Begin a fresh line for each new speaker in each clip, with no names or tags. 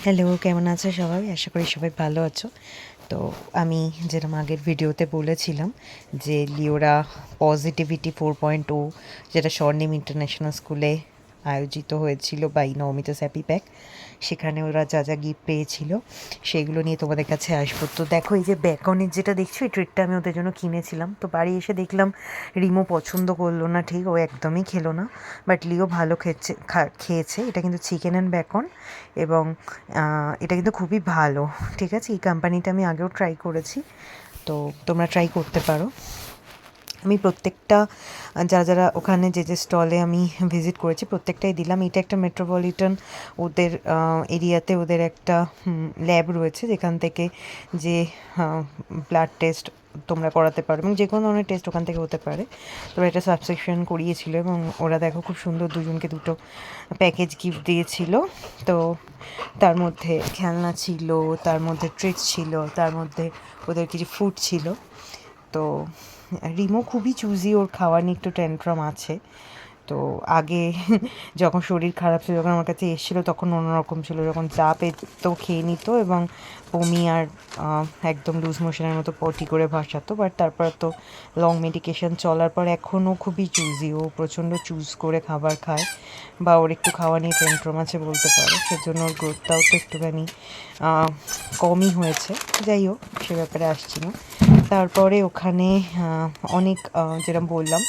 Hello, কেমন আছো সবাই? আশা করি সবাই ভালো আছো। তো আমি যেরকম আগের ভিডিওতে বলেছিলাম যে লিওরা পজিটিভিটি 4.0 যেটা স্বর্ণিম ইন্টারন্যাশনাল স্কুলে আয়োজিত হয়েছিল বাই নমিতা স্যাপি প্যাক, সেখানে ওরা যা যা গিফট পেয়েছিল সেগুলো নিয়ে তোমাদের কাছে আসবো। তো দেখো, এই যে ব্যাকনের যেটা দেখছো, এই ট্রিটটা আমি ওদের জন্য কিনেছিলাম। তো বাড়ি এসে দেখলাম রিমো পছন্দ করলো না, ঠিক ও একদমই খেলো না। বাট লিও ভালো খেয়েছে। এটা কিন্তু চিকেন অ্যান্ড ব্যাকন, এবং এটা কিন্তু খুবই ভালো। ঠিক আছে, এই কোম্পানিটা আমি আগেও ট্রাই করেছি, তো তোমরা ট্রাই করতে পারো। আমি প্রত্যেকটা যারা যারা ওখানে যে যে স্টলে আমি ভিজিট করেছি প্রত্যেকটাই দিলাম। এটা একটা মেট্রোপলিটন ওদের এরিয়াতে ওদের একটা ল্যাব রয়েছে, যেখান থেকে যে ব্লাড টেস্ট তোমরা করাতে পারো, এবং যে কোনো ধরনের টেস্ট ওখান থেকে হতে পারে। তোমরা এটা সাবস্ক্রিপশন করিয়েছিল, এবং ওরা দেখো খুব সুন্দর দুজনকে দুটো প্যাকেজ গিফট দিয়েছিল। তো তার মধ্যে খেলনা ছিল, তার মধ্যে ট্রিটস ছিল, তার মধ্যে ওদের কিছু ফুড ছিল। তো রিমো খুবই চুজি, ওর খাওয়া নিয়ে একটু ট্যান্ট্রাম আছে। তো আগে যখন শরীর খারাপ ছিল, যখন আমার কাছে এসেছিলো, তখন অন্যরকম ছিল। যখন চা পেতো খেয়ে নিত, এবং বমি আর একদম লুজ মোশনের মতো পটি করে ভাসাতো। বাট তারপর তো লং মেডিকেশন চলার পর এখনও খুবই চুজি, ও প্রচণ্ড চুজ করে খাবার খায়, বা ওর একটু খাওয়া নিয়ে ট্যান্ট্রাম আছে বলতে পারো। সেজন্য ওর গ্রোথটাও তো একটুখানি কমই হয়েছে। যাই হোক, সে ব্যাপারে আসছি না। তারপরে ওখানে অনেক যেরকম বললাম,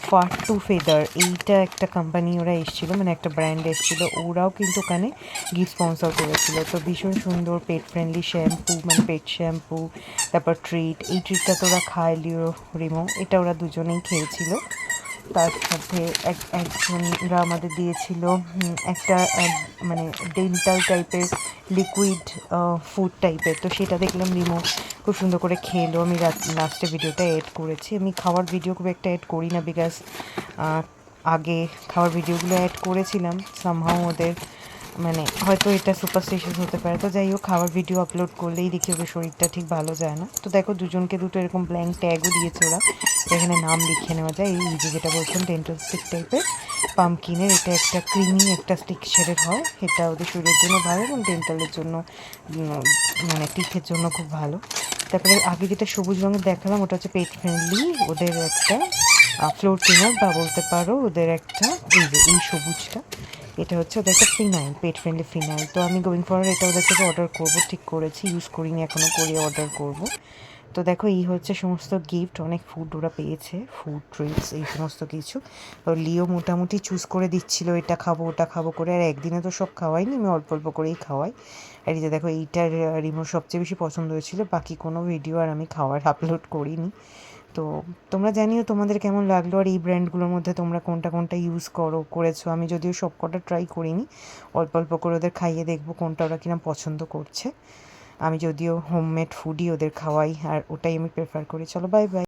ফার টু ফেদার, এইটা একটা কোম্পানি ওরা এসেছিলো, মানে একটা ব্র্যান্ড এসেছিলো, ওরাও কিন্তু ওখানে গিফট স্পন্সর করেছিল। তো ভীষণ সুন্দর পেট ফ্রেন্ডলি শ্যাম্পু, মানে পেট শ্যাম্পু, তারপর ট্রিট। এই ট্রিটটা তো ওরা খায়, লিও রিমো, এটা ওরা দুজনেই খেয়েছিল। তার সাথে একজনরা আমাদের দিয়েছিল একটা মানে ডেন্টাল টাইপের লিকুইড ফুড টাইপের। তো সেটা দেখলাম রিমো খুব সুন্দর করে খেলো। আমি লাস্টে ভিডিওটা এড করেছি। আমি খাওয়ার ভিডিও খুব একটা এড করি না, বিকজ আগে খাওয়ার ভিডিওগুলো অ্যাড করেছিলাম, সামহাও ওদের মানে হয়তো এটা সুপারস্টিশিয়াস হতে পারে। তো যাই হোক, খাওয়ার ভিডিও আপলোড করলেই দেখি ওদের শরীরটা ঠিক ভালো যায় না। তো দেখো, দুজনকে দুটো এরকম ব্ল্যাঙ্ক ট্যাগও দিয়েছে ওরা, এখানে নাম লিখে নেওয়া যায়। এই যে যেটা বলছেন ডেন্টাল স্টিক টাইপের পাম্পকিনের, এটা একটা ক্রিমি একটা স্টিকচারের হয়। এটা ওদের শরীরের জন্য ভালো, এবং ডেন্টালের জন্য মানে টিথের জন্য খুব ভালো। তারপরে আগে যেটা সবুজ রঙের দেখালাম, ওটা হচ্ছে পেট ফ্রেন্ডলি ওদের একটা ফ্লোর ক্লিনার, বা বলতে পারো ওদের একটা, এই যে এই সবুজটা, এটা হচ্ছে ওদের একটা ফিনাইল, পেট ফ্রেন্ডলি ফিনাইল। তো আমি গোয়িং ফরওয়ার্ড এটা ওদের থেকে অর্ডার করবো, ঠিক করেছি, ইউজ করিনি এখনও, করে অর্ডার করব। তো দেখো, এই হচ্ছে সমস্ত গিফট। অনেক ফুড ওরা পেয়েছে, ফুড ট্রিটস, এই সমস্ত কিছু। তো লিও মোটামুটি চুজ করে দিচ্ছিল, এটা খাবো ওটা খাবো করে। আর একদিনে তো সব খাওয়াইনি, আমি অল্প অল্প করেই খাওয়াই। আর এই যে দেখো, এইটার রিমোর সবচেয়ে বেশি পছন্দ হয়েছিল। বাকি কোনো ভিডিও আর আমি খাওয়ার আপলোড করিনি। তো তোমরা জানিও তোমাদের কেমন লাগলো, আর এই ব্র্যান্ডগুলোর মধ্যে তোমরা কোনটা কোনটা ইউজ করেছো। আমি যদিও সব কটা ট্রাই করিনি, অল্প অল্প করে ওদের খাইয়ে দেখবো কোনটা ওরা কিনা পছন্দ করছে। আমি যদিও হোমমেড ফুডই ওদের খাওয়াই, আর ওটাই আমি প্রেফার করি। চলো, বাই বাই।